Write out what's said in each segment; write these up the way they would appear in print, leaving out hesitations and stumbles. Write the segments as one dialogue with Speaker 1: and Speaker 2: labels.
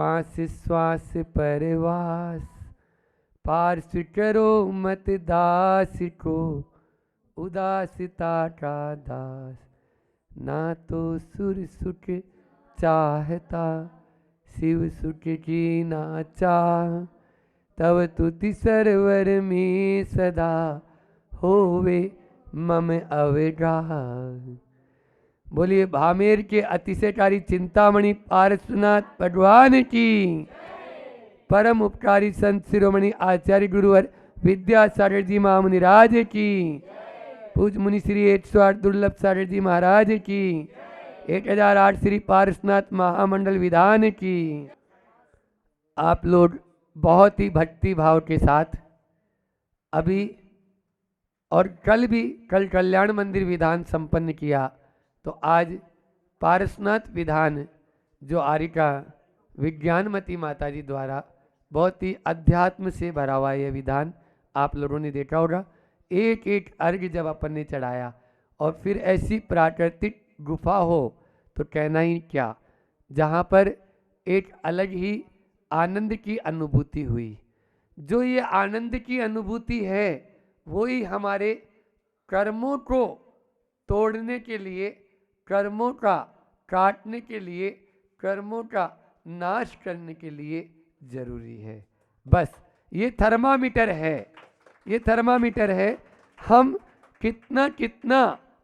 Speaker 1: श्वास श्वास परवास, पार्श करो मत दास को, उदासिता का दास। ना तो सुर सुख चाहता, शिव सुख की ना चाह, तब तुति सरवर में सदा, होवे मम अवगाह। बोलिए भामेर के अतिशयकारी चिंतामणि पार्श्वनाथ भगवान की, परम उपकारी संत शिरोमणि आचार्य गुरुवर विद्यासागर जी महामुनिराज की, पूज मुनि श्री 108 दुर्लभ सागर जी महाराज की, 1008 श्री पार्श्वनाथ महामंडल विधान की। आप लोग बहुत ही भक्ति भाव के साथ अभी और कल कल्याण मंदिर विधान संपन्न किया, तो आज पारसनाथ विधान जो आरिका विज्ञानमती माता जी द्वारा बहुत ही अध्यात्म से भरा हुआ यह विधान आप लोगों ने देखा होगा। एक एक अर्घ जब अपन ने चढ़ाया और फिर ऐसी प्राकृतिक गुफा हो तो कहना ही क्या, जहाँ पर एक अलग ही आनंद की अनुभूति हुई। जो ये आनंद की अनुभूति है वही हमारे कर्मों को तोड़ने के लिए, कर्मों का काटने के लिए, कर्मों का नाश करने के लिए जरूरी है। बस ये थर्मामीटर है, ये थर्मामीटर है। हम कितना कितना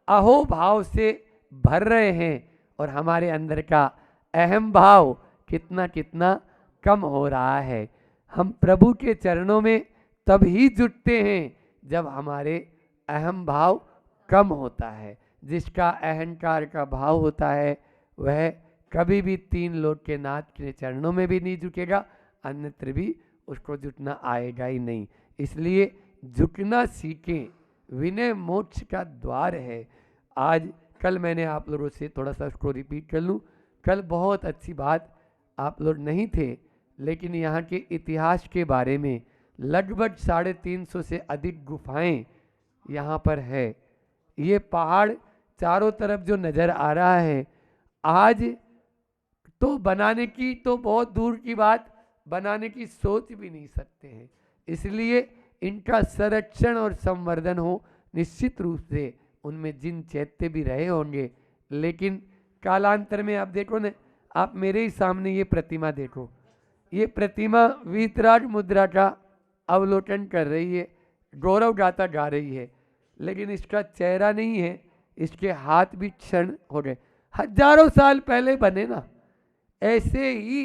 Speaker 1: अहोभाव से भर रहे हैं और हमारे अंदर का अहम भाव कितना कितना कम हो रहा है। हम प्रभु के चरणों में तब ही जुटते हैं जब हमारे अहम भाव कम होता है। जिसका अहंकार का भाव होता है वह कभी भी 3 लोक के नाथ के चरणों में भी नहीं झुकेगा, अन्यत्र भी उसको झुकना आएगा ही नहीं। इसलिए झुकना सीखें, विनय मोक्ष का द्वार है। आज कल मैंने आप लोगों से थोड़ा सा उसको रिपीट कर लूँ। कल बहुत अच्छी बात, आप लोग नहीं थे, लेकिन यहाँ के इतिहास के बारे में लगभग 350 से अधिक गुफाएं यहाँ पर है। ये पहाड़ चारों तरफ जो नज़र आ रहा है, आज तो बनाने की तो बहुत दूर की बात, बनाने की सोच भी नहीं सकते हैं। इसलिए इनका संरक्षण और संवर्धन हो। निश्चित रूप से उनमें जिन चैत्य भी रहे होंगे, लेकिन कालांतर में आप देखो ना, आप मेरे ही सामने ये प्रतिमा देखो, ये प्रतिमा वीतराग मुद्रा का अवलोकन कर रही है, गौरव गाथा गा रही है, लेकिन इसका चेहरा नहीं है, इसके हाथ भी क्षण हो गए। हजारों साल पहले बने ना। ऐसे ही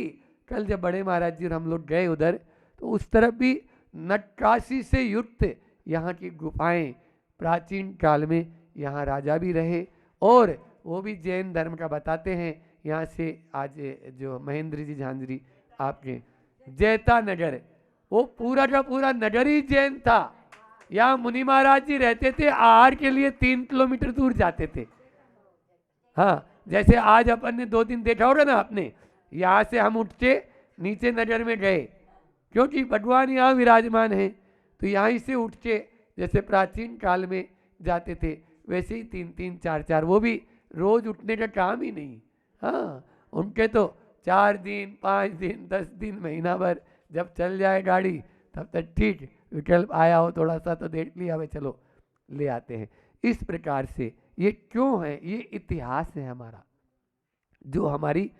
Speaker 1: कल जब बड़े महाराज जी और हम लोग गए उधर, तो उस तरफ भी नक्काशी से युक्त यहाँ की गुफाएं, प्राचीन काल में यहाँ राजा भी रहे और वो भी जैन धर्म का बताते हैं। यहाँ से आज जो महेंद्र जी झांझरी आपके जैता नगर, वो पूरा का पूरा नगर ही जैन था। यहाँ मुनि महाराज जी रहते थे, आहार के लिए 3 किलोमीटर दूर जाते थे। हाँ, जैसे आज अपन ने 2 दिन देखा होगा ना आपने, यहाँ से हम उठ के नीचे नगर में गए, क्योंकि भगवान यहाँ विराजमान है, तो यहाँ से उठ के जैसे प्राचीन काल में जाते थे वैसे ही 3-3, 4-4, वो भी रोज उठने का काम ही नहीं। हाँ, उनके तो 4 दिन, 5 दिन, 10 दिन, महीना भर जब चल जाए गाड़ी तब तक ठीक, विकल्प आया हो थोड़ा सा तो देख लिया, भाई चलो ले आते हैं। इस प्रकार से ये क्यों है, ये इतिहास है हमारा, जो हमारी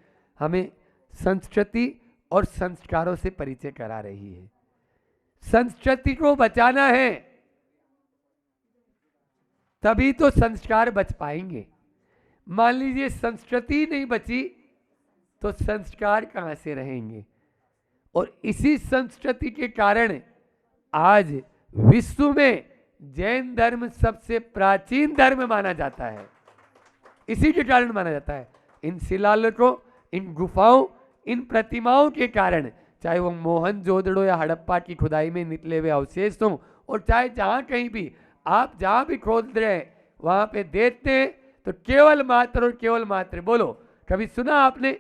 Speaker 1: हमें संस्कृति और संस्कारों से परिचय करा रही है। संस्कृति को बचाना है तभी तो संस्कार बच पाएंगे। मान लीजिए संस्कृति नहीं बची तो संस्कार कहाँ से रहेंगे। और इसी संस्कृति के कारण आज विश्व में जैन धर्म सबसे प्राचीन धर्म माना जाता है। इसी के कारण माना जाता है। इन शिलालेखों, इन गुफाओं, इन प्रतिमाओं के कारण, चाहे वो मोहनजोदड़ो या हड़प्पा की खुदाई में निकले हुए अवशेष हों, और चाहे जहाँ कहीं भी आप जहाँ भी खोद रहे हैं वहाँ पे देखते हैं तो केवल मात्र और केवल मात्र, बोलो कभी सुना आपने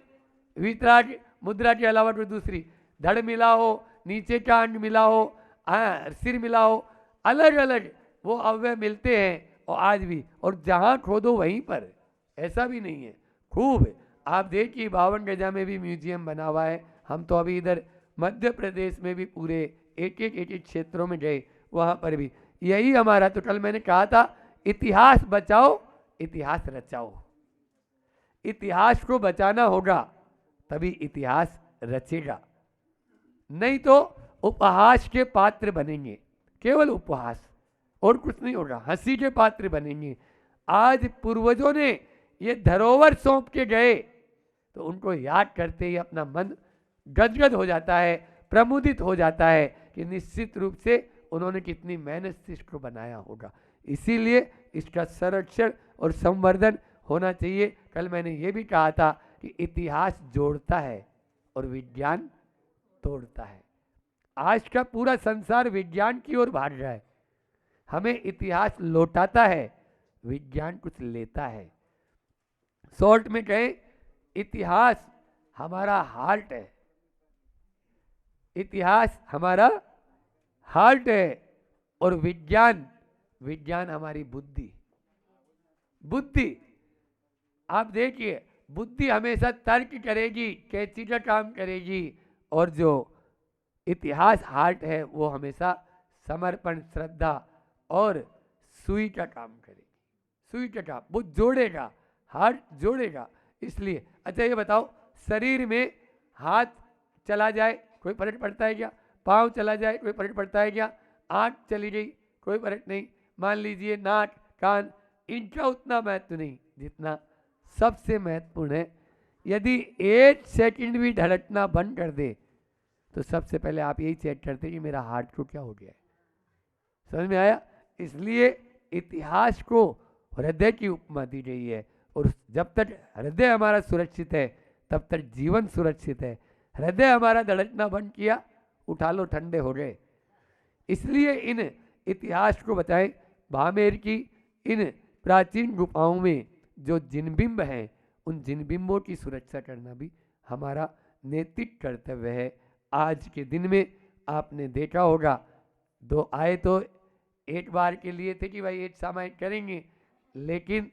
Speaker 1: वीतराग मुद्रा के अलावा कोई दूसरी? धड़ मिला हो, नीचे का अंग मिला हो, सिर मिला हो, अलग अलग वो अवयव मिलते हैं और आज भी, और जहाँ खोदो वहीं पर, ऐसा भी नहीं है। खूब आप देखिए 52 गजा में भी म्यूजियम बना हुआ है, हम तो अभी इधर मध्य प्रदेश में भी पूरे एक एक क्षेत्रों में गए, वहाँ पर भी यही हमारा। तो कल मैंने कहा था इतिहास बचाओ इतिहास रचाओ, इतिहास को बचाना होगा तभी इतिहास रचेगा, नहीं तो उपहास के पात्र बनेंगे, केवल उपहास और कुछ नहीं होगा, हंसी के पात्र बनेंगे। आज पूर्वजों ने ये धरोहर सौंप के गए तो उनको याद करते ही अपना मन गदगद हो जाता है, प्रमुदित हो जाता है कि निश्चित रूप से उन्होंने कितनी मेहनत से इसको बनाया होगा। इसीलिए इसका संरक्षण और संवर्धन होना चाहिए। कल मैंने ये भी कहा था कि इतिहास जोड़ता है और विज्ञान तोड़ता है। आज का पूरा संसार विज्ञान की ओर भाग रहा है, हमें इतिहास लौटाता है, विज्ञान कुछ लेता है। शॉर्ट में कहें, इतिहास हमारा हार्ट है, इतिहास हमारा हार्ट है, और विज्ञान विज्ञान हमारी बुद्धि। बुद्धि आप देखिए, बुद्धि हमेशा तर्क करेगी, कैंची का काम करेगी, और जो इतिहास हार्ट है वो हमेशा समर्पण, श्रद्धा और सुई का काम करेगी। सुई का काम वो जोड़ेगा, हार्ट जोड़ेगा। इसलिए अच्छा ये बताओ, शरीर में हाथ चला जाए कोई फर्क पड़ता है क्या? पाँव चला जाए कोई फर्क पड़ता है क्या? आँख चली गई कोई फर्क नहीं। मान लीजिए नाक, कान, इनका उतना महत्व नहीं जितना सबसे महत्वपूर्ण है। यदि 1 सेकंड भी धड़कना बंद कर दे तो सबसे पहले आप यही चेक करते कि मेरा हार्ट को क्या हो गया है। समझ में आया? इसलिए इतिहास को हृदय की उपमा दी गई है, और जब तक हृदय हमारा सुरक्षित है तब तक जीवन सुरक्षित है। हृदय हमारा धड़कना बंद किया, उठा लो, ठंडे हो गए। इसलिए इन इतिहास को बचाएं। भामेर की इन प्राचीन गुफाओं में जो जिनबिंब हैं, उन जिनबिंबों की सुरक्षा करना भी हमारा नैतिक कर्तव्य है। आज के दिन में आपने देखा होगा, 2 आए तो एक बार के लिए थे कि भाई एक सामायिक करेंगे, लेकिन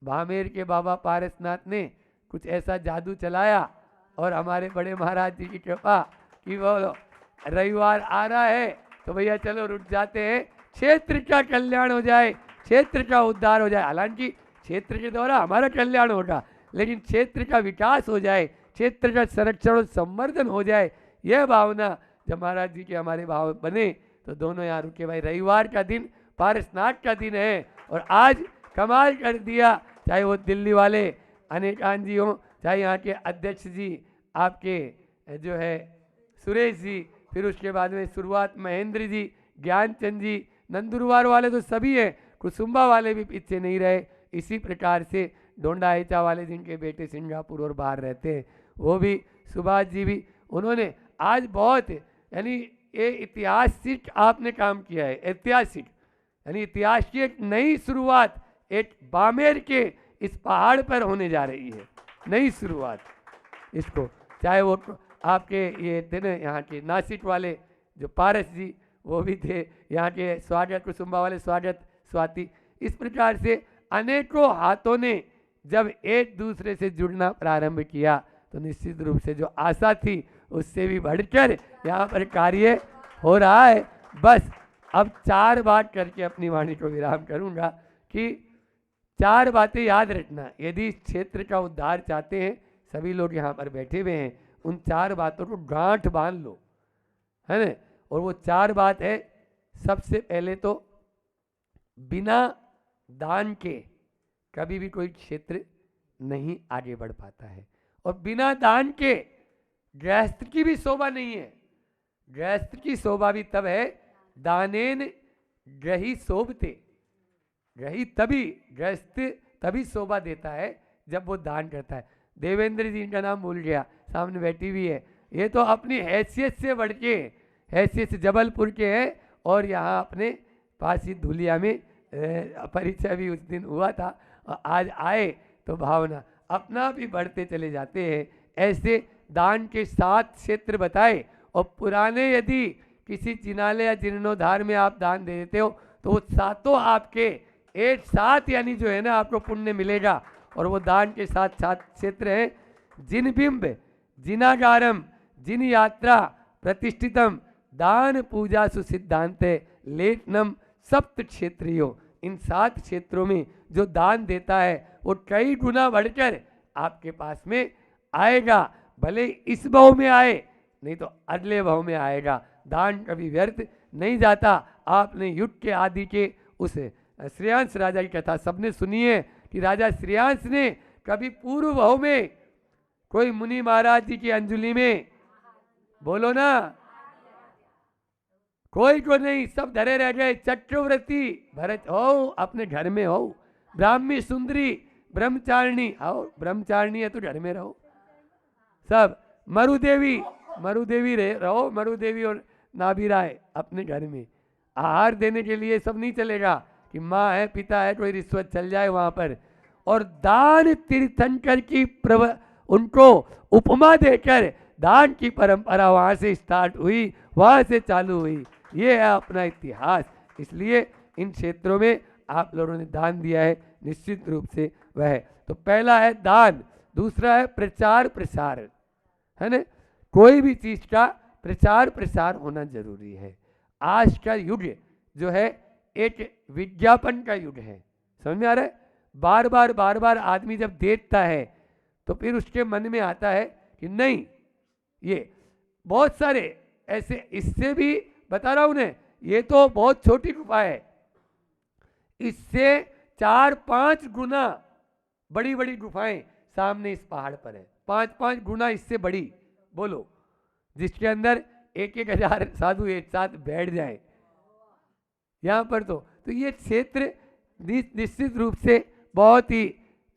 Speaker 1: भामेर के बाबा पारसनाथ ने कुछ ऐसा जादू चलाया और हमारे बड़े महाराज जी की कृपा कि वो रविवार आ रहा है तो भैया चलो रुक जाते हैं, क्षेत्र का कल्याण हो जाए, क्षेत्र का उद्धार हो जाए। हालांकि क्षेत्र के द्वारा हमारा कल्याण होगा, लेकिन क्षेत्र का विकास हो जाए, क्षेत्र का संरक्षण और संवर्धन हो जाए, यह भावना जब महाराज जी के हमारे भाव बने तो दोनों यहाँ रुके। भाई रविवार का दिन पारसनाथ का दिन है, और आज कमाल कर दिया, चाहे वो दिल्ली वाले अनेकान जी हों, चाहे यहाँ के अध्यक्ष जी आपके जो है सुरेश जी, फिर उसके बाद में शुरुआत महेंद्र जी, ज्ञानचंद जी, नंदुरबार वाले तो सभी हैं, कुसुम्बा वाले भी पीछे नहीं रहे। इसी प्रकार से डोंडा एचा वाले जिनके बेटे सिंगापुर और बाहर रहते हैं, वो भी, सुभाष जी भी, उन्होंने आज बहुत, यानी ये ऐतिहासिक आपने काम किया है। ऐतिहासिक यानी इतिहास की एक नई शुरुआत एक बामेर के इस पहाड़ पर होने जा रही है, नई शुरुआत। इसको चाहे वो आपके ये थे ना यहाँ के नासिक वाले जो पारस जी, वो भी थे, यहाँ के स्वागत कुसुम्बा वाले स्वागत स्वाति, इस प्रकार से अनेकों हाथों ने जब एक दूसरे से जुड़ना प्रारंभ किया तो निश्चित रूप से जो आशा थी उससे भी बढ़कर यहाँ पर कार्य हो रहा है। बस अब 4 बात करके अपनी वाणी को विराम करूँगा कि 4 बातें याद रखना। यदि इस क्षेत्र का उद्धार चाहते हैं, सभी लोग यहाँ पर बैठे हुए हैं, उन 4 बातों को गांठ बांध लो, है ना। और वो 4 बात है, सबसे पहले तो बिना दान के कभी भी कोई क्षेत्र नहीं आगे बढ़ पाता है, और बिना दान के गृहस्थ की भी शोभा नहीं है। गृहस्थ की शोभा भी तब है, दानेन ग्रही शोभते। ग्रही तभी, गृहस्थ तभी शोभा देता है जब वो दान करता है। देवेंद्र जी, इनका नाम भूल गया, सामने बैठी हुई है, ये तो अपनी हैसियत से बढ़ के, हैसियत से जबलपुर के हैं, और यहाँ अपने पास ही धुलिया में परिचय भी उस दिन हुआ था, और आज आए तो भावना अपना भी बढ़ते चले जाते हैं। ऐसे दान के 7 क्षेत्र बताए, और पुराने यदि किसी जिनालय या जीर्णोद्धार में आप दान दे देते हो तो वो 7 आपके एक साथ, यानी जो है ना आपको पुण्य मिलेगा। और वो दान के 7 क्षेत्र हैं, जिनबिंब, जिनागारम, जिन यात्रा प्रतिष्ठितम दान पूजा सुसिद्धांते लेटनम सप्त क्षेत्रियो। इन 7 क्षेत्रों में जो दान देता है वो कई गुना बढ़कर आपके पास में आएगा, भले इस भाव में आए नहीं तो अगले भाव में आएगा। दान कभी व्यर्थ नहीं जाता। आपने युद्ध के आदि के उस श्रेयांश राजा की कथा सबने सुनी है कि राजा श्रेयांश ने कभी पूर्व भाव में कोई मुनि महाराज जी की अंजलि में, बोलो ना, कोई को नहीं, सब धरे रह गए। चक्रवर्ती भरत हो अपने घर में हो, ब्राह्मी सुंदरी ब्रह्मचारिणी आओ, ब्रह्मचारिणी है तो घर में रहो। सब मरुदेवी रहो, मरुदेवी और नाभि राय अपने घर में। आहार देने के लिए सब नहीं चलेगा कि माँ है पिता है कोई रिश्वत चल जाए वहां पर। और दान तीर्थंकर की उनको उपमा देकर दान की परंपरा वहां से स्टार्ट हुई, वहां से चालू हुई। ये है अपना इतिहास। इसलिए इन क्षेत्रों में आप लोगों ने दान दिया है, निश्चित रूप से वह है। तो पहला है दान, दूसरा है प्रचार प्रसार, है ना। कोई भी चीज का प्रचार प्रसार होना जरूरी है। आज का युग जो है एक विज्ञापन का युग है, समझ में आ रहा है। बार बार आदमी जब देखता है तो फिर उसके मन में आता है कि नहीं, ये बहुत सारे ऐसे, इससे भी बता रहा हूं उन्हें, ये तो बहुत छोटी गुफा है, इससे 4-5 गुना बड़ी बड़ी गुफाएं सामने इस पहाड़ पर है। 5-5 गुना इससे बड़ी, बोलो, जिसके अंदर 1-1 हजार साधु एक साथ बैठ जाए यहाँ पर। तो ये क्षेत्र निश्चित रूप से बहुत ही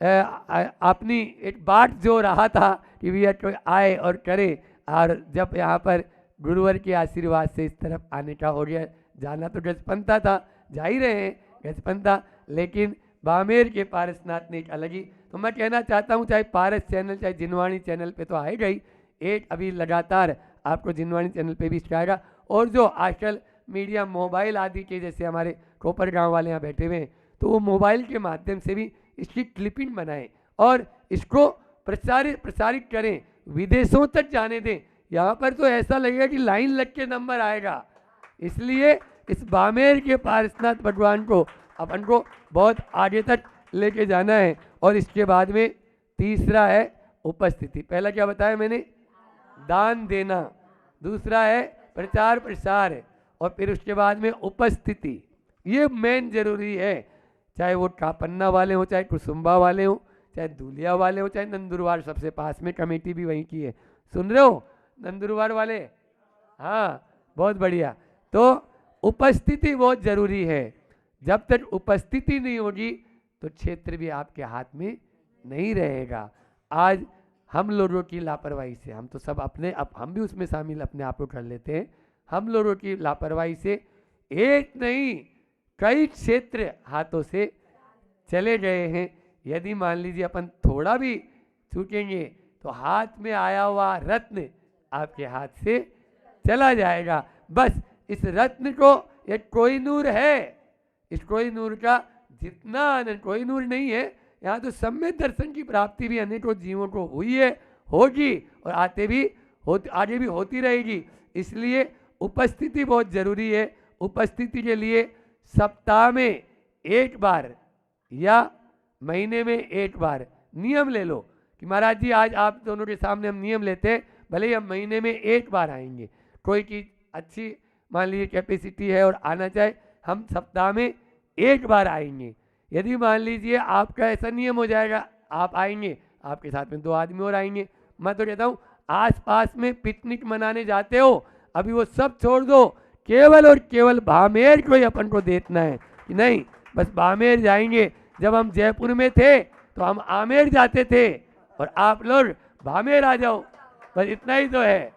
Speaker 1: अपनी एक बात जो रहा था कि भैया कोई आए और करे। और जब यहाँ पर गुरुवर के आशीर्वाद से इस तरफ आने का हो गया, जाना तो गजपंथा था, जा ही रहे हैं गजपंथा, लेकिन बामेर के पारसनाथ ने एक अलग ही। तो मैं कहना चाहता हूँ चाहे पारस चैनल चाहे जिनवाणी चैनल पे तो आएगा ही, एक अभी लगातार आपको जिनवाणी चैनल पे भी आएगा। और जो आजकल मीडिया मोबाइल आदि के, जैसे हमारे कोपर गांव वाले यहाँ बैठे हुए हैं, तो वो मोबाइल के माध्यम से भी इसकी क्लिपिंग बनाएं और इसको प्रसारित करें, विदेशों तक जाने दें। यहाँ पर तो ऐसा लगेगा कि लाइन लग के नंबर आएगा। इसलिए इस बामेर के पारसनाथ भगवान को अपन को बहुत आगे तक लेके जाना है। और इसके बाद में तीसरा है उपस्थिति। पहला क्या बताया मैंने, दान देना, दूसरा है प्रचार प्रसार, और फिर उसके बाद में उपस्थिति। ये मेन जरूरी है, चाहे वो कापन्ना वाले हो, चाहे कुसुम्बा वाले हो, चाहे दूलिया वाले हो, चाहे नंदुरबार, सबसे पास में कमेटी भी वहीं की है, सुन रहे हो नंदुरबार वाले, हाँ बहुत बढ़िया। तो उपस्थिति बहुत जरूरी है। जब तक उपस्थिति नहीं होगी तो क्षेत्र भी आपके हाथ में नहीं रहेगा। आज हम लोगों की लापरवाही से, हम तो सब अपने, अब हम भी उसमें शामिल अपने आप को कर लेते हैं, हम लोगों की लापरवाही से एक नहीं कई क्षेत्र हाथों से चले गए हैं। यदि मान लीजिए अपन थोड़ा भी छूटेंगे तो हाथ में आया हुआ रत्न आपके हाथ से चला जाएगा। बस इस रत्न को, ये कोहिनूर है, इस कोहिनूर का जितना आनंद, कोहिनूर नहीं है, यहाँ तो सम्यक दर्शन की प्राप्ति भी अनेकों जीवों को हुई है, होगी और आगे भी होती रहेगी। इसलिए उपस्थिति बहुत जरूरी है। उपस्थिति के लिए सप्ताह में 1 बार या महीने में 1 बार नियम ले लो कि महाराज जी आज आप दोनों के सामने हम नियम लेते हैं, भले ही हम महीने में 1 बार आएंगे, कोई चीज़ अच्छी मान लीजिए कैपेसिटी है और आना चाहे, हम सप्ताह में 1 बार आएंगे। यदि मान लीजिए आपका ऐसा नियम हो जाएगा, आप आएंगे, आपके साथ में 2 आदमी और आएंगे। मैं तो कहता हूँ आसपास में पिकनिक मनाने जाते हो, अभी वो सब छोड़ दो, केवल और केवल बामेर को ही अपन को देखना है कि नहीं, बस बामेर जाएंगे। जब हम जयपुर में थे तो हम आमेर जाते थे और आप लोग बामेर आ जाओ, बस इतना ही तो है।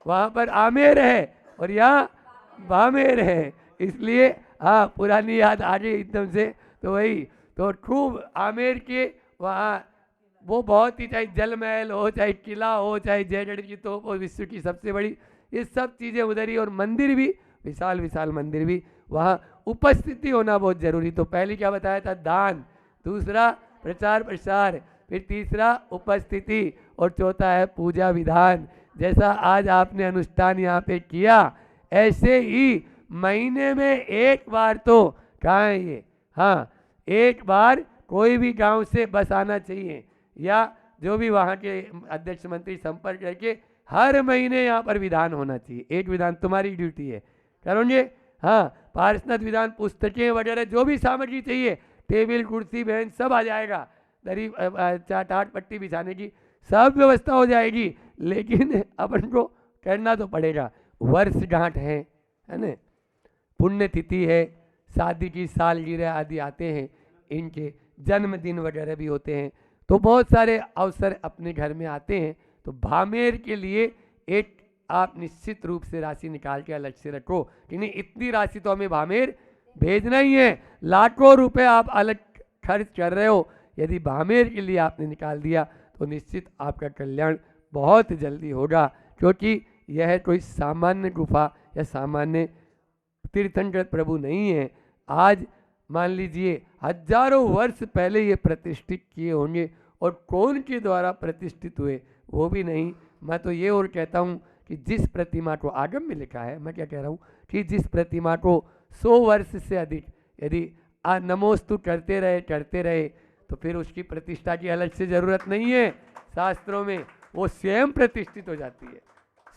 Speaker 1: वहाँ पर आमेर है और यहाँ बामेर है, इसलिए हाँ पुरानी याद आ गई एकदम से। तो वही तो खूब आमेर के वहाँ वो बहुत ही, चाहे जल महल हो, चाहे किला हो, चाहे जयगढ़ की तोप हो विश्व की सबसे बड़ी, ये सब चीज़ें उधर ही, और मंदिर भी विशाल विशाल मंदिर भी, वहाँ उपस्थिति होना बहुत जरूरी। तो पहले क्या बताया था, दान, दूसरा प्रचार प्रसार, फिर तीसरा उपस्थिति, और चौथा है पूजा विधान। जैसा आज आपने अनुष्ठान यहाँ पे किया, ऐसे ही महीने में एक बार तो कहाँ है ये, हाँ, एक बार कोई भी गांव से बस आना चाहिए, या जो भी वहाँ के अध्यक्ष मंत्री संपर्क करके हर महीने यहाँ पर विधान होना चाहिए। एक विधान तुम्हारी ड्यूटी है, करोगे। हाँ, पार्षद विधान, पुस्तकें वगैरह जो भी सामग्री चाहिए, टेबल कुर्सी बेंच सब आ जाएगा, दरी टाट पट्टी बिछाने की सब व्यवस्था हो जाएगी। लेकिन अपन को करना तो पड़ेगा। वर्षगांठ है ना, पुण्यतिथि है, शादी की सालगिरह आदि आते हैं, इनके जन्मदिन वगैरह भी होते हैं, तो बहुत सारे अवसर अपने घर में आते हैं। तो भामेर के लिए एक आप निश्चित रूप से राशि निकाल के अलग से रखो कि नहीं, इतनी राशि तो हमें भामेर भेजना ही है। लाखों रुपए आप अलग खर्च कर रहे हो, यदि भामेर के लिए आपने निकाल दिया तो निश्चित आपका कल्याण बहुत जल्दी होगा, क्योंकि यह कोई सामान्य गुफा या सामान्य तीर्थंकर प्रभु नहीं है। आज मान लीजिए हजारों वर्ष पहले ये प्रतिष्ठित किए होंगे, और कौन के द्वारा प्रतिष्ठित हुए वो भी नहीं। मैं तो ये और कहता हूँ कि जिस प्रतिमा को, आगम में लिखा है, मैं क्या कह रहा हूँ कि जिस प्रतिमा को 100 वर्ष से अधिक यदि नमोस्तु करते रहे तो फिर उसकी प्रतिष्ठा की अलग से जरूरत नहीं है। शास्त्रों में वो स्वयं प्रतिष्ठित हो जाती है,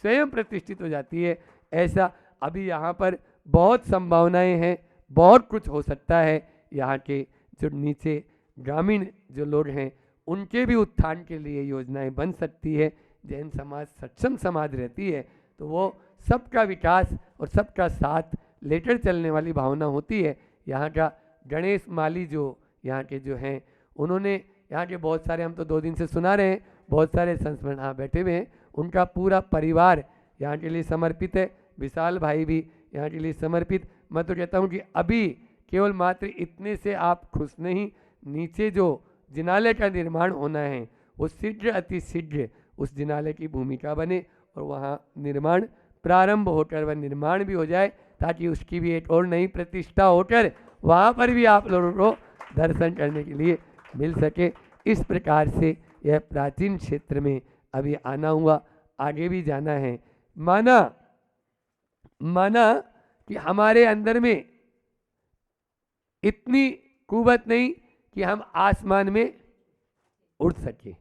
Speaker 1: स्वयं प्रतिष्ठित हो जाती है। ऐसा अभी यहाँ पर बहुत संभावनाएं हैं, बहुत कुछ हो सकता है। यहाँ के जो नीचे ग्रामीण जो लोग हैं उनके भी उत्थान के लिए योजनाएं बन सकती है। जैन समाज सक्षम समाज रहती है तो वो सबका विकास और सबका साथ लेकर चलने वाली भावना होती है। यहाँ का गणेश माली जो यहाँ के जो हैं, उन्होंने यहाँ के बहुत सारे, हम तो 2 दिन से सुना रहे हैं, बहुत सारे संस्मरण यहाँ बैठे हुए हैं, उनका पूरा परिवार यहाँ के लिए समर्पित है। विशाल भाई भी यहाँ के लिए समर्पित। मैं तो कहता हूँ कि अभी केवल मात्र इतने से आप खुश नहीं, नीचे जो जिनालय का निर्माण होना है वो शीघ्र अति शीघ्र उस जिनालय की भूमिका बने और वहाँ निर्माण प्रारंभ होकर वह निर्माण भी हो जाए, ताकि उसकी भी एक और नई प्रतिष्ठा होकर वहाँ पर भी आप लोगों को दर्शन करने के लिए मिल सके। इस प्रकार से यह प्राचीन क्षेत्र में अभी आना हुआ, आगे भी जाना है। माना कि हमारे अंदर में इतनी कुवत नहीं कि हम आसमान में उड़ सके,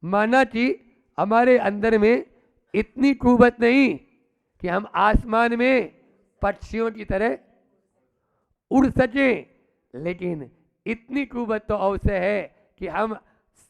Speaker 1: माना कि हमारे अंदर में इतनी कुवत नहीं कि हम आसमान में पक्षियों की तरह उड़ सके, लेकिन इतनी कुवत तो अवश्य है कि हम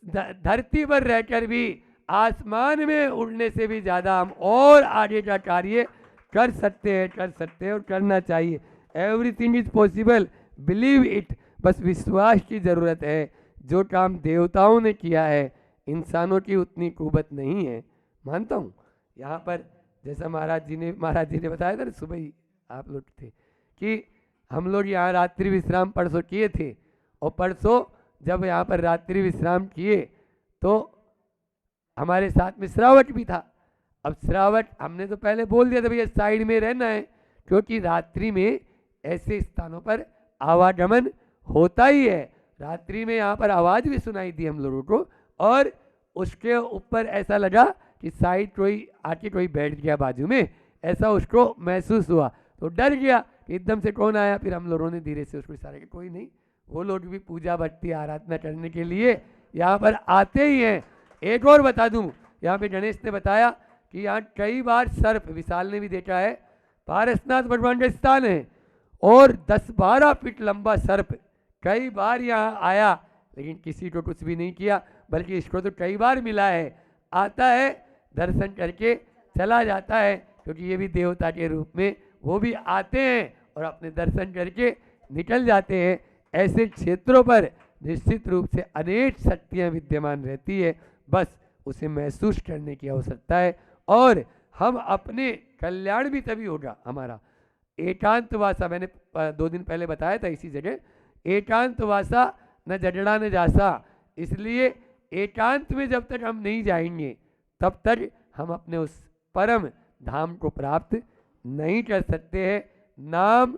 Speaker 1: धरती पर रहकर भी आसमान में उड़ने से भी ज़्यादा हम और आगे का कार्य कर सकते हैं और करना चाहिए। Everything is possible, believe it. बस विश्वास की ज़रूरत है। जो काम देवताओं ने किया है, इंसानों की उतनी कुवत नहीं है, मानता हूँ। यहाँ पर जैसा महाराज जी ने बताया था ना, सुबह ही आप लोग थे कि हम लोग यहाँ रात्रि विश्राम परसों किए थे, और परसों जब यहाँ पर रात्रि विश्राम किए तो हमारे साथ में श्रावक भी था। अब श्रावक, हमने तो पहले बोल दिया था भैया साइड में रहना है, क्योंकि रात्रि में ऐसे स्थानों पर आवागमन होता ही है। रात्रि में यहाँ पर आवाज़ भी सुनाई दी हम लोगों को, और उसके ऊपर ऐसा लगा कि साइड कोई आके कोई बैठ गया बाजू में, ऐसा उसको महसूस हुआ, तो डर गया कि एकदम से कौन आया। फिर हम लोगों ने धीरे से उसको इशारा किया, कोई नहीं, वो लोग भी पूजा भक्ति आराधना करने के लिए यहाँ पर आते ही हैं। एक और बता दूं, यहाँ पे गणेश ने बताया कि यहाँ कई बार सर्प, विशाल ने भी देखा है, पारसनाथ भगवान का स्थान है और 10-12 फीट लंबा सर्प कई बार यहाँ आया, लेकिन किसी को कुछ भी नहीं किया, बल्कि इसको तो कई बार मिला है। आता है, दर्शन करके चला जाता है, क्योंकि ये भी देवता के रूप में वो भी आते हैं और अपने दर्शन करके निकल जाते हैं। ऐसे क्षेत्रों पर निश्चित रूप से अनेक शक्तियाँ विद्यमान रहती है, बस उसे महसूस करने की आवश्यकता है। और हम अपने कल्याण भी तभी होगा हमारा। एकांतवासा, मैंने 2 दिन पहले बताया था इसी जगह, एकांतवासा न जगड़ा न जासा। इसलिए एकांत में जब तक हम नहीं जाएंगे तब तक हम अपने उस परम धाम को प्राप्त नहीं कर सकते हैं। नाम,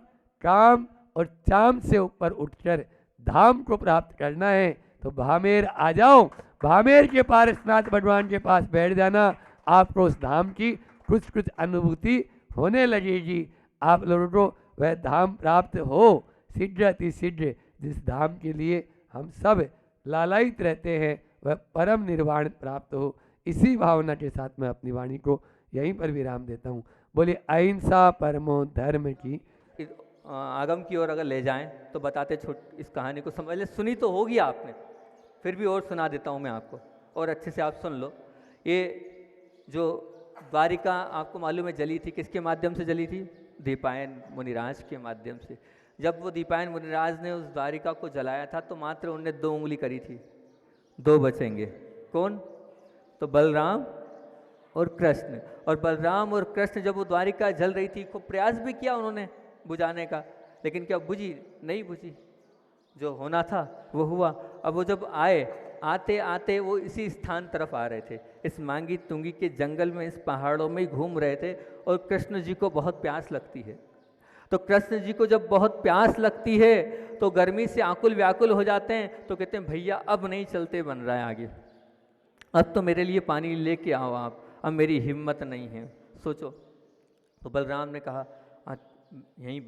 Speaker 1: काम और चाम से ऊपर उठकर धाम को प्राप्त करना है तो भामेर आ जाओ, भामेर के पारसनाथ भगवान के पास बैठ जाना, आपको उस धाम की कुछ कुछ अनुभूति होने लगेगी। आप लोगों को वह धाम प्राप्त हो, शीघ्र अति शीघ्र, जिस धाम के लिए हम सब लालायित रहते हैं, वह परम निर्वाण प्राप्त हो। इसी भावना के साथ मैं अपनी वाणी को यहीं पर विराम देता हूँ। बोलिए अहिंसा परमो धर्म की।
Speaker 2: आगम की ओर अगर ले जाएं तो बताते इस कहानी को समझ ले, सुनी तो होगी आपने, फिर भी और सुना देता हूँ मैं आपको, और अच्छे से आप सुन लो। ये जो द्वारिका आपको मालूम है जली थी, किसके माध्यम से जली थी? दीपायन मुनिराज के माध्यम से। जब वो दीपायन मुनिराज ने उस द्वारिका को जलाया था तो मात्र उनने 2 उंगली करी थी, 2 बचेंगे। कौन? तो बलराम और कृष्ण। और बलराम और कृष्ण जब वो द्वारिका जल रही थी, खूब प्रयास भी किया उन्होंने बुझाने का, लेकिन क्या बुझी? नहीं बुझी। जो होना था वो हुआ। अब वो जब आते आते वो इसी स्थान तरफ आ रहे थे, इस मांगी तुंगी के जंगल में, इस पहाड़ों में ही घूम रहे थे, और कृष्ण जी को बहुत प्यास लगती है। तो कृष्ण जी को जब बहुत प्यास लगती है तो गर्मी से आकुल व्याकुल हो जाते हैं, तो कहते हैं भैया अब नहीं चलते बन रहा है आगे, अब तो मेरे लिए पानी लेके आओ आप, अब मेरी हिम्मत नहीं है। सोचो। तो बलराम ने कहा, यहीं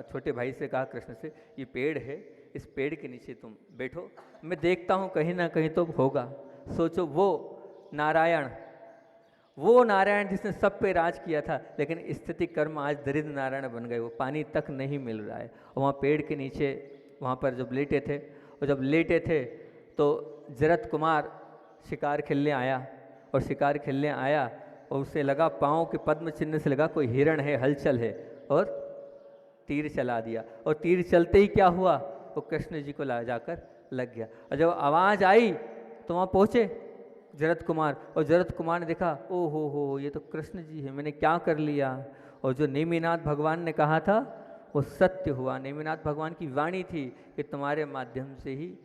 Speaker 2: छोटे भाई से कहा कृष्ण से, ये पेड़ है, इस पेड़ के नीचे तुम बैठो, मैं देखता हूँ कहीं ना कहीं तो होगा। सोचो, वो नारायण जिसने सब पे राज किया था, लेकिन स्थिति कर्म आज दरिद्र नारायण बन गए, वो पानी तक नहीं मिल रहा है। और वहाँ पेड़ के नीचे वहाँ पर जब लेटे थे, और जब लेटे थे तो जरत कुमार शिकार खेलने आया, और शिकार खेलने आया और उसे लगा पाँव के पद्म चिन्ह से लगा कोई हिरण है, हलचल है, और तीर चला दिया। और तीर चलते ही क्या हुआ? वो कृष्ण जी को ला जाकर लग गया। और जब आवाज़ आई तो वहाँ पहुँचे जरत कुमार, और जरत कुमार ने देखा, ओ हो ये तो कृष्ण जी है, मैंने क्या कर लिया। और जो नेमिनाथ भगवान ने कहा था वो सत्य हुआ। नेमिनाथ भगवान की वाणी थी कि तुम्हारे माध्यम से ही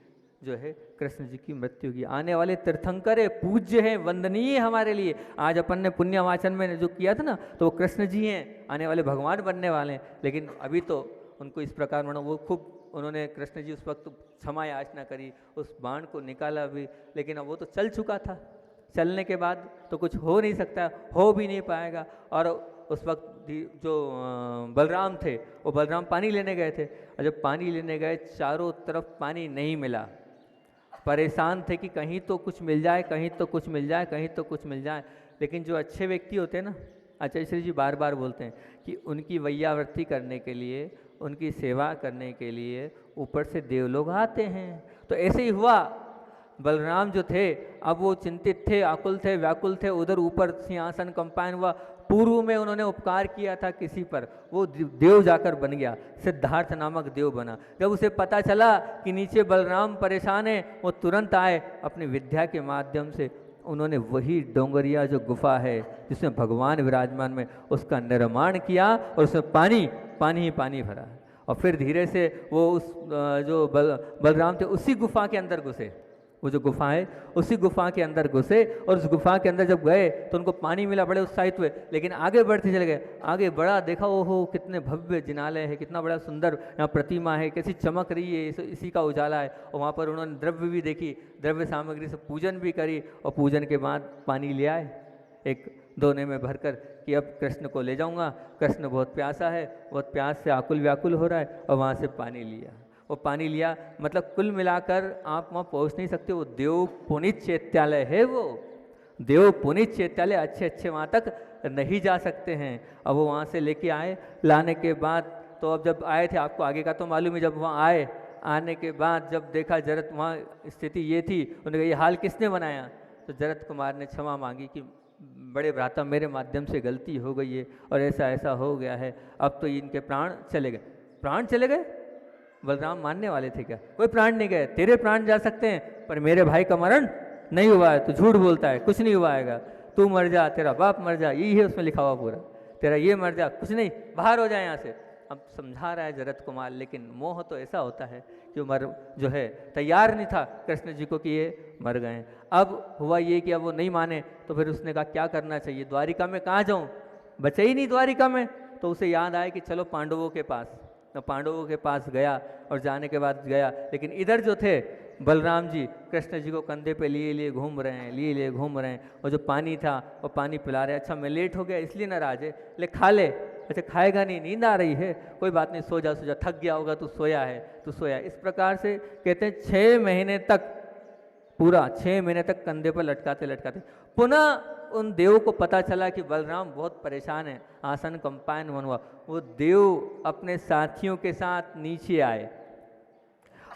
Speaker 2: जो है कृष्ण जी की मृत्यु की। आने वाले तीर्थंकर है, पूज्य हैं, वंदनीय हमारे लिए। आज अपन ने पुण्यवाचन में जो किया था ना, तो वो कृष्ण जी हैं, आने वाले भगवान बनने वाले हैं। लेकिन अभी तो उनको इस प्रकार मानो, वो खूब उन्होंने, कृष्ण जी उस वक्त क्षमा याचना करी, उस बाण को निकाला भी, लेकिन अब वो तो चल चुका था। चलने के बाद तो कुछ हो नहीं सकता, हो भी नहीं पाएगा। और उस वक्त जो बलराम थे, वो बलराम पानी लेने गए थे, और जब पानी लेने गए चारों तरफ पानी नहीं मिला। परेशान थे कि कहीं तो कुछ मिल जाए, कहीं तो कुछ मिल जाए, कहीं तो कुछ मिल जाए। लेकिन जो अच्छे व्यक्ति होते हैं ना, आचार्य श्री जी बार बार बोलते हैं कि उनकी वैयावृत्ति करने के लिए, उनकी सेवा करने के लिए ऊपर से देवलोग आते हैं। तो ऐसे ही हुआ। बलराम जो थे, अब वो चिंतित थे, आकुल थे, व्याकुल थे। उधर ऊपर सिंहासन कंपायन हुआ, पूर्व में उन्होंने उपकार किया था किसी पर, वो देव जाकर बन गया, सिद्धार्थ नामक देव बना। जब उसे पता चला कि नीचे बलराम परेशान है, वो तुरंत आए अपनी विद्या के माध्यम से। उन्होंने वही डोंगरिया जो गुफा है जिसमें भगवान विराजमान में, उसका निर्माण किया, और उसमें पानी ही पानी भरा। और फिर धीरे से वो उस जो बलराम थे उसी गुफा के अंदर घुसे। वो जो गुफा है उसी गुफा के अंदर घुसे, और उस गुफा के अंदर जब गए तो उनको पानी मिला, बड़े उत्साहित हुए। लेकिन आगे बढ़ते चले गए, आगे बढ़ा, देखा ओहो कितने भव्य जिनालय है, कितना बड़ा सुंदर यहाँ प्रतिमा है, कैसी चमक रही है, इसी का उजाला है। और वहाँ पर उन्होंने द्रव्य भी देखी, द्रव्य सामग्री से पूजन भी करी, और पूजन के बाद पानी ले आए एक दोने में भरकर कि अब कृष्ण को ले जाऊँगा। कृष्ण बहुत प्यासा है, बहुत प्यास से आकुल व्याकुल हो रहा है, और वहाँ से पानी लिया। वो पानी लिया, मतलब कुल मिलाकर आप वहाँ पहुँच नहीं सकते। वो देव पुनीत चैत्यालय है, वो देव पुनीत चैत्यालय, अच्छे वहाँ तक नहीं जा सकते हैं। अब वो वहाँ से लेके आए, लाने के बाद तो अब जब आए थे, आपको आगे का तो मालूम है, जब वहाँ आए, आने के बाद जब देखा जरत, वहाँ स्थिति ये थी, उन्होंने कहा ये हाल किसने बनाया? तो जरत कुमार ने क्षमा मांगी कि बड़े भ्राता मेरे माध्यम से गलती हो गई है, और ऐसा ऐसा हो गया है, अब तो इनके प्राण चले गए। प्राण चले गए? बलराम मानने वाले थे क्या? कोई प्राण नहीं गए, तेरे प्राण जा सकते हैं पर मेरे भाई का मरण नहीं हुआ है, तो झूठ बोलता है, कुछ नहीं हुआ है, तू मर जा, तेरा बाप मर जा, यही है उसमें लिखा हुआ पूरा, तेरा ये मर जा, कुछ नहीं, बाहर हो जाए यहाँ से। अब समझा रहा है जरत कुमार, लेकिन मोह तो ऐसा होता है कि मर जो है तैयार नहीं था कृष्ण जी को कि ये मर गए। अब हुआ ये कि अब वो नहीं माने, तो फिर उसने कहा क्या करना चाहिए, द्वारिका में कहाँ जाऊँ, बचे ही नहीं द्वारिका में। तो उसे याद आया कि चलो पांडवों के पास, तो पांडवों के पास गया और जाने के बाद गया, लेकिन इधर जो थे बलराम जी कृष्ण जी को कंधे पे लिए लिए घूम रहे हैं, लिए लिए घूम रहे हैं, और जो पानी था वो पानी पिला रहे हैं। अच्छा मैं लेट हो गया इसलिए नाराज है, ले खा ले। अच्छा खाएगा नहीं, नींद आ रही है, कोई बात नहीं, सो जा, थक गया होगा, तू सोया है, तू सोया। इस प्रकार से कहते हैं 6 महीने तक, पूरा 6 महीने तक कंधे पर लटकाते लटकाते। पुनः उन देव को पता चला कि बलराम बहुत परेशान है, आसन कंपायन मन हुआ। वो देव अपने साथियों के साथ नीचे आए,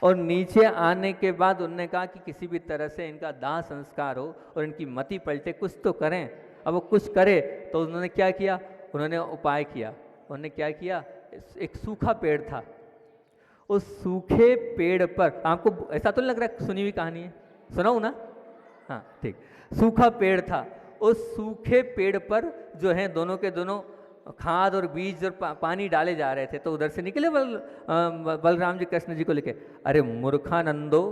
Speaker 2: और नीचे आने के बाद उन्होंने कहा कि किसी भी तरह से इनका दाह संस्कार हो और इनकी मति पलटे, कुछ तो करें। अब वो कुछ करे तो उन्होंने क्या किया, उन्होंने उपाय किया। उन्होंने क्या किया, एक सूखा पेड़ था, उस सूखे पेड़ पर, आपको ऐसा तो नहीं लग रहा सुनी हुई कहानी है, सुनाऊं ना? हाँ ठीक, सूखा पेड़ था, उस सूखे पेड़ पर जो है दोनों के दोनों खाद और बीज और पानी डाले जा रहे थे। तो उधर से निकले बलराम जी कृष्ण जी को लेके, अरे मूर्खानंदो,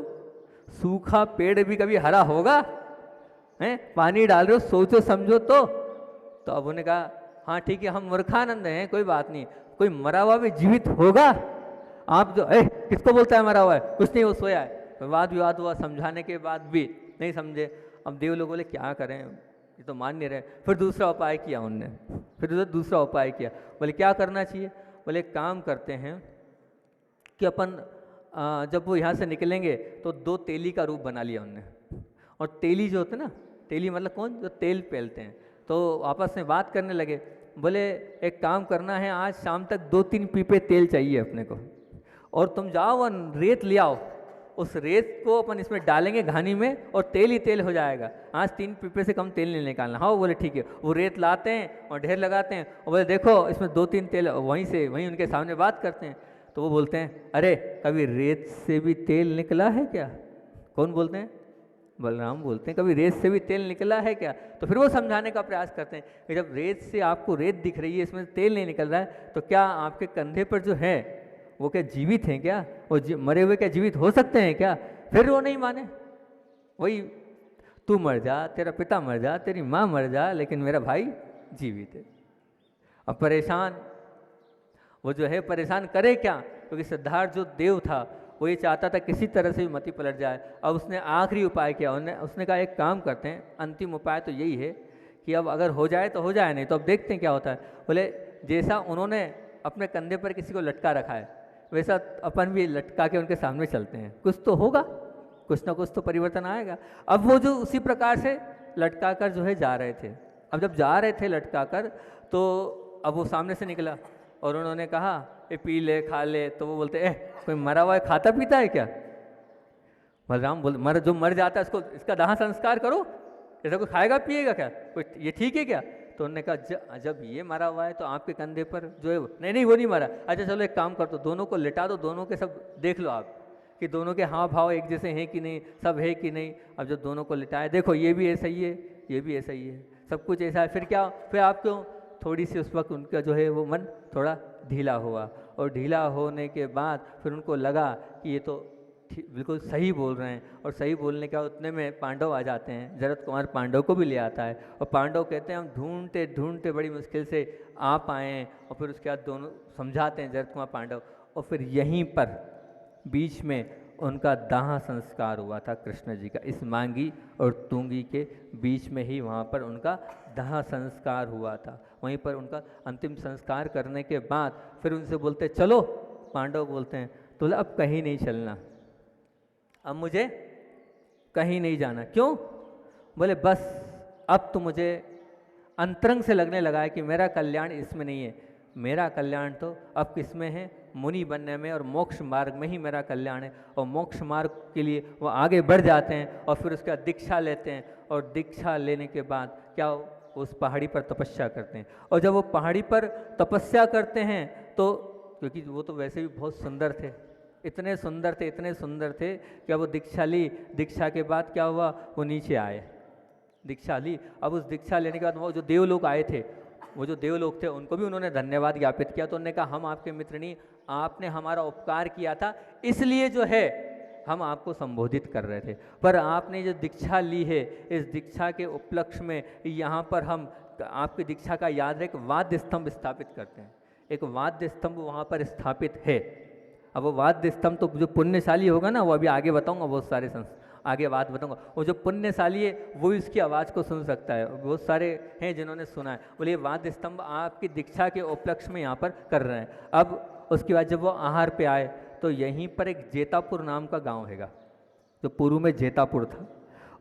Speaker 2: सूखा पेड़ भी कभी हरा होगा हैं? पानी डाल रहे हो, सोचो समझो तो। तो अब उन्होंने कहा हाँ ठीक है, हम मूर्खानंद हैं, कोई बात नहीं, कोई मरा हुआ भी जीवित होगा? आप जो किसको बोलता है मरा हुआ है? कुछ नहीं, वो सोया है। वाद विवाद हुआ, समझाने के बाद भी नहीं समझे। अब देव लोग बोले क्या करें, ये तो मान नहीं रहे। फिर दूसरा उपाय किया उनने, फिर दूसरा उपाय किया। बोले क्या करना चाहिए? बोले एक काम करते हैं कि अपन जब वो यहाँ से निकलेंगे तो 2 तेली का रूप बना लिया उनने। और तेली जो होते ना, तेली मतलब कौन, जो तेल पेलते हैं। तो आपस में बात करने लगे, बोले एक काम करना है, आज शाम तक 2-3 पीपे तेल चाहिए अपने को, और तुम जाओ और रेत ले आओ, उस रेत को अपन इसमें डालेंगे घानी में, और तेल ही तेल हो जाएगा। आज 3 पीपे से कम तेल नहीं निकालना। हाँ बोले ठीक है। वो रेत लाते हैं और ढेर लगाते हैं, और बोले देखो इसमें 2-3 तेल, वहीं उनके सामने बात करते हैं। तो वो बोलते हैं अरे कभी रेत से भी तेल निकला है क्या? कौन बोलते हैं? बलराम बोलते हैं कभी रेत से भी तेल निकला है क्या? तो फिर वो समझाने का प्रयास करते हैं कि जब रेत से आपको रेत दिख रही है, इसमें तेल नहीं निकल रहा है, तो क्या आपके कंधे पर जो है वो क्या जीवित हैं क्या? वो मरे हुए क्या जीवित हो सकते हैं क्या? फिर वो नहीं माने। वही तू मर जा, तेरा पिता मर जा, तेरी माँ मर जा, लेकिन मेरा भाई जीवित है। अब परेशान वो जो है, परेशान करे क्या? क्योंकि सिद्धार्थ जो देव था वो ये चाहता था किसी तरह से भी मति पलट जाए। अब उसने आखिरी उपाय किया, उसने कहा एक काम करते हैं, अंतिम उपाय तो यही है कि अब अगर हो जाए तो हो जाए, नहीं तो अब देखते हैं क्या होता है। बोले जैसा उन्होंने अपने कंधे पर किसी को लटका रखा है, वैसा अपन भी लटका के उनके सामने चलते हैं, कुछ तो होगा, कुछ ना कुछ तो परिवर्तन आएगा। अब वो जो उसी प्रकार से लटका कर जो है जा रहे थे। अब जब जा रहे थे लटका कर, तो अब वो सामने से निकला और उन्होंने कहा ये पी ले खा ले। तो वो बोलते कोई मरा हुआ है खाता पीता है क्या? बलराम बोल जो मर जाता है उसको, इसका दाह संस्कार करो, ऐसा कोई खाएगा पिएगा क्या? कोई ये ठीक है क्या? तो उन्होंने कहा जब ये मरा हुआ है तो आपके कंधे पर जो है नहीं वो नहीं मरा। अच्छा चलो एक काम कर दो, दोनों को लिटा दो, दोनों के सब देख लो आप कि दोनों के हाव भाव एक जैसे हैं कि नहीं, सब है कि नहीं। अब जब दोनों को लिटाए, देखो ये भी ऐसा ही है, ये भी ऐसा ही है, सब कुछ ऐसा है। फिर क्या, फिर आप क्यों थोड़ी सी उस वक्त उनका जो है वो मन थोड़ा ढीला हुआ, और ढीला होने के बाद फिर उनको लगा कि ये तो बिल्कुल सही बोल रहे हैं। और सही बोलने का उतने में पांडव आ जाते हैं, जरत कुमार पांडव को भी ले आता है, और पांडव कहते हैं हम ढूंढते ढूंढते बड़ी मुश्किल से आ पाए। और फिर उसके बाद दोनों समझाते हैं जरत कुमार पांडव, और फिर यहीं पर बीच में उनका दाह संस्कार हुआ था कृष्ण जी का, इस मांगी और तुंगी के बीच में ही वहाँ पर उनका दाह संस्कार हुआ था। वहीं पर उनका अंतिम संस्कार करने के बाद फिर उनसे बोलते चलो, पांडव बोलते हैं तो अब कहीं नहीं चलना, अब मुझे कहीं नहीं जाना। क्यों? बोले बस अब तो मुझे अंतरंग से लगने लगा है कि मेरा कल्याण इसमें नहीं है, मेरा कल्याण तो अब किस में है, मुनि बनने में और मोक्ष मार्ग में ही मेरा कल्याण है। और मोक्ष मार्ग के लिए वो आगे बढ़ जाते हैं, और फिर उसके बाद दीक्षा लेते हैं, और दीक्षा लेने के बाद क्या उस पहाड़ी पर तपस्या करते हैं। और जब वो पहाड़ी पर तपस्या करते हैं तो क्योंकि वो तो वैसे भी बहुत सुंदर थे, इतने सुंदर थे कि वो दीक्षा ली। दीक्षा के बाद क्या हुआ, वो नीचे आए, दीक्षा ली। अब उस दीक्षा लेने के बाद वो जो देव लोग आए थे, वो जो देव लोग थे उनको भी उन्होंने धन्यवाद ज्ञापित किया। तो उन्होंने कहा हम आपके मित्र नहीं, आपने हमारा उपकार किया था, इसलिए जो है हम आपको संबोधित कर रहे थे। पर आपने जो दीक्षा ली है, इस दीक्षा के उपलक्ष्य में यहाँ पर हम आपकी दीक्षा का याद रख वाद्य स्तंभ स्थापित करते हैं। एक वाद्य स्तंभ वहाँ पर स्थापित है। अब वो वाद्य स्तंभ तो जो पुण्यशाली होगा ना, वो अभी आगे बताऊंगा, बहुत सारे आगे बात बताऊंगा। वो जो पुण्यशाली है वो इसकी आवाज़ को सुन सकता है। बहुत सारे हैं जिन्होंने सुना है। बोले ये वाद्य स्तंभ आपकी दीक्षा के उपलक्ष्य में यहाँ पर कर रहे हैं। अब उसके बाद जब वो आहार पे आए तो यहीं पर एक जेतापुर नाम का गाँव हैगा, जो पूर्व में जेतापुर था।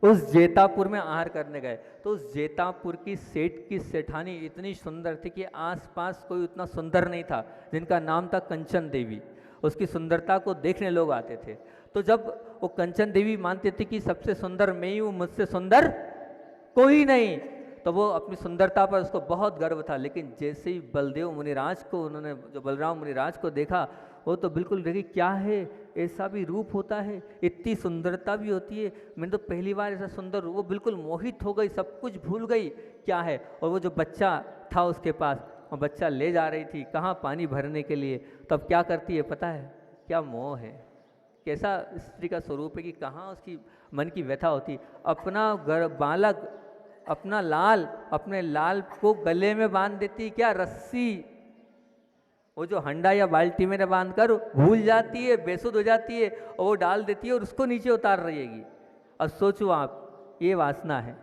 Speaker 2: उस जेतापुर में आहार करने गए तो उस जेतापुर की सेठ की सेठानी इतनी सुंदर थी कि आसपास कोई उतना सुंदर नहीं था, जिनका नाम था कंचन देवी। उसकी सुंदरता को देखने लोग आते थे। तो जब वो कंचन देवी मानती थी कि सबसे सुंदर मैं ही हूँ, मुझसे सुंदर कोई नहीं, तो वो अपनी सुंदरता पर उसको बहुत गर्व था। लेकिन जैसे ही बलदेव मुनिराज को उन्होंने, जो बलराम मुनिराज को देखा, वो तो बिल्कुल देखिए क्या है, ऐसा भी रूप होता है, इतनी सुंदरता भी होती है, मैंने तो पहली बार ऐसा सुंदर। वो बिल्कुल मोहित हो गई, सब कुछ भूल गई क्या है। और वो जो बच्चा था उसके पास, वो बच्चा ले जा रही थी कहाँ, पानी भरने के लिए। तब क्या करती है पता है, क्या मोह है, कैसा स्त्री का स्वरूप है कि कहाँ उसकी मन की व्यथा होती। अपना बालक, अपना लाल, अपने लाल को गले में बांध देती, क्या रस्सी, वो जो हंडा या बाल्टी में बांध कर भूल जाती है, बेसुध हो जाती है, और वो डाल देती है और उसको नीचे उतार रहेगी। अब सोचो आप, ये वासना है।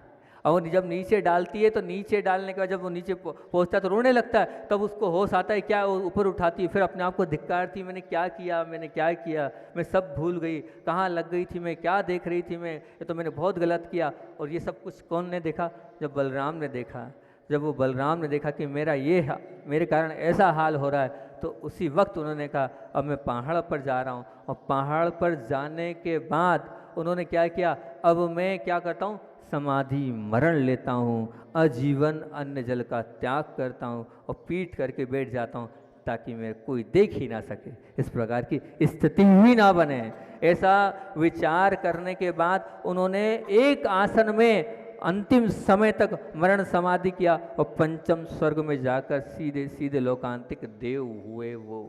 Speaker 2: और जब नीचे डालती है तो नीचे डालने के बाद जब वो नीचे पहुंचता है तो रोने लगता है। तब उसको होश आता है, क्या वो ऊपर उठाती है, फिर अपने आप को धिक्कारती, मैंने क्या किया, मैंने क्या किया, मैं सब भूल गई, कहाँ लग गई थी मैं, क्या देख रही थी मैं, ये तो मैंने बहुत गलत किया। और ये सब कुछ कौन ने देखा, जब बलराम ने देखा। जब वो बलराम ने देखा कि मेरे कारण ऐसा हाल हो रहा है, तो उसी वक्त उन्होंने कहा अब मैं पहाड़ पर जा रहा हूँ। और पहाड़ पर जाने के बाद उन्होंने क्या किया, अब मैं क्या करता हूँ, समाधि मरण लेता हूँ, आजीवन अन्न जल का त्याग करता हूँ और पीट करके बैठ जाता हूँ, ताकि मैं कोई देख ही ना सके, इस प्रकार की स्थिति ही ना बने। ऐसा विचार करने के बाद उन्होंने एक आसन में अंतिम समय तक मरण समाधि किया और पंचम स्वर्ग में जाकर सीधे सीधे लोकांतिक देव हुए। वो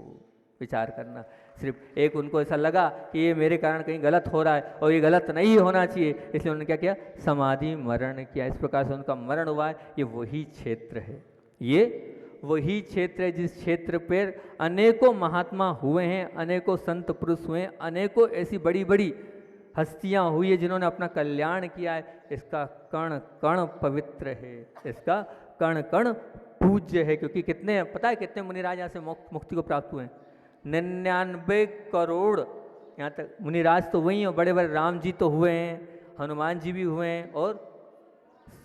Speaker 2: विचार करना, सिर्फ एक उनको ऐसा लगा कि ये मेरे कारण कहीं गलत हो रहा है और ये गलत नहीं होना चाहिए, इसलिए उन्होंने क्या किया, समाधि मरण किया। इस प्रकार से उनका मरण हुआ है। ये वही क्षेत्र है, ये वही क्षेत्र है जिस क्षेत्र पर अनेकों महात्मा हुए हैं, अनेकों संत पुरुष हुए हैं, अनेकों ऐसी बड़ी बड़ी हस्तियां हुई है जिन्होंने अपना कल्याण किया है। इसका कण कण पवित्र है, इसका कण कण पूज्य है। क्योंकि कितने, पता है कितने मुनिराज यहाँ से मुक्ति को प्राप्त हुए हैं, 99 करोड़। यहाँ तक मुनिराज तो वही हैं, बड़े बड़े राम जी तो हुए हैं, हनुमान जी भी हुए हैं और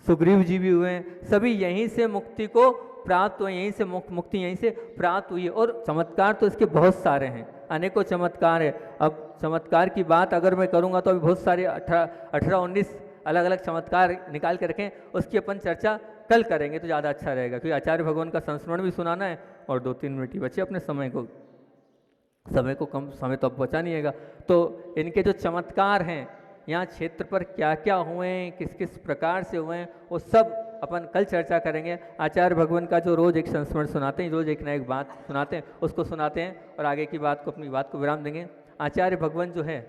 Speaker 2: सुग्रीव जी भी हुए हैं। सभी यहीं से मुक्ति को प्राप्त हुए, यहीं से मुक्ति यहीं से प्राप्त हुई है। और चमत्कार तो इसके बहुत सारे हैं, अनेकों चमत्कार है। अब चमत्कार की बात अगर मैं करूंगा तो अभी बहुत सारे 18-19 अलग अलग चमत्कार निकाल के रखें, उसकी अपन चर्चा कल करेंगे तो ज़्यादा अच्छा रहेगा। क्योंकि आचार्य भगवान का संस्मरण भी सुनाना है और 2-3 मिनट ही बचे अपने समय को कम समय तो अब बचा नहीं है। तो इनके जो चमत्कार हैं, यहाँ क्षेत्र पर क्या क्या हुए हैं, किस किस प्रकार से हुए हैं, वो सब अपन कल चर्चा करेंगे। आचार्य भगवान का जो रोज़ एक संस्मरण सुनाते हैं, रोज़ एक ना एक बात सुनाते हैं, उसको सुनाते हैं और आगे की बात को, अपनी बात को विराम देंगे। आचार्य भगवान जो है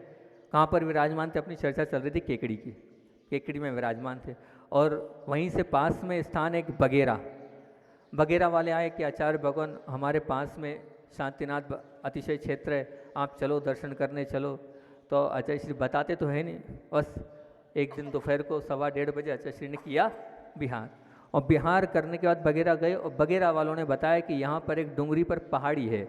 Speaker 2: कहाँ पर विराजमान थे, अपनी चर्चा चल रही थी केकड़ी की, केकड़ी में विराजमान थे। और वहीं से पास में स्थान एक बगेरा वाले आए कि आचार्य भगवान हमारे पास में शांतिनाथ अतिशय क्षेत्र है, आप चलो दर्शन करने चलो। तो आचार्य श्री बताते तो है नहीं, बस एक दिन दोपहर को 1:15 बजे आचार्य श्री ने किया बिहार, और बिहार करने के बाद बगेरा गए और बगेरा वालों ने बताया कि यहाँ पर एक डूंगरी पर पहाड़ी है,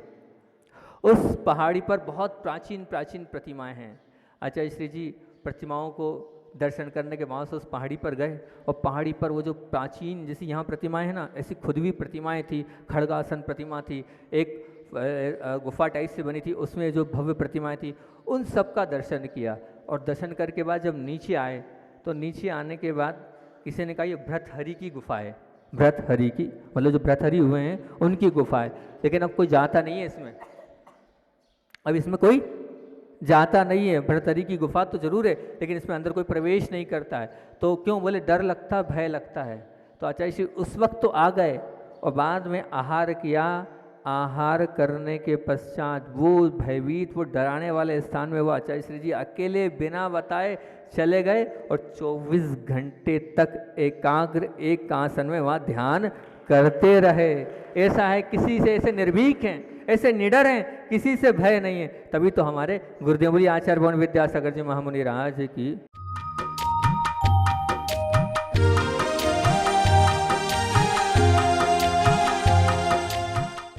Speaker 2: उस पहाड़ी पर बहुत प्राचीन प्राचीन प्रतिमाएं हैं। आचार्य श्री जी प्रतिमाओं को दर्शन करने के बाद से उस पहाड़ी पर गए और पहाड़ी पर वो जो प्राचीन, जैसी यहाँ प्रतिमाएं हैं ना, ऐसी खुद भी प्रतिमाएं थी, खड़गासन प्रतिमा थी, एक गुफा टाइप से बनी थी, उसमें जो भव्य प्रतिमाएं थी, उन सब का दर्शन किया। और दर्शन करके बाद जब नीचे आए तो नीचे आने के बाद किसी ने कहा ये भृतहरि की गुफा है, भृतहरि की, मतलब जो भृतहरि हुए हैं उनकी गुफा है। लेकिन अब कोई जाता नहीं है इसमें, अब इसमें कोई जाता नहीं है। भृतहरि की गुफा तो जरूर है, लेकिन इसमें अंदर कोई प्रवेश नहीं करता है। तो क्यों, बोले डर लगता, भय लगता है। तो आचार्य श्री उस वक्त तो आ गए और बाद में आहार किया। आहार करने के पश्चात वो भयभीत, वो डराने वाले स्थान में वो आचार्य श्री जी अकेले बिना बताए चले गए और 24 घंटे तक एकाग्र एक आसन में वहाँ ध्यान करते रहे। ऐसा है, किसी से ऐसे निर्भीक हैं, ऐसे निडर हैं, किसी से भय नहीं है। तभी तो हमारे गुरुदेव बोलिए आचार्य भवन विद्यासागर जी महामुनि राज की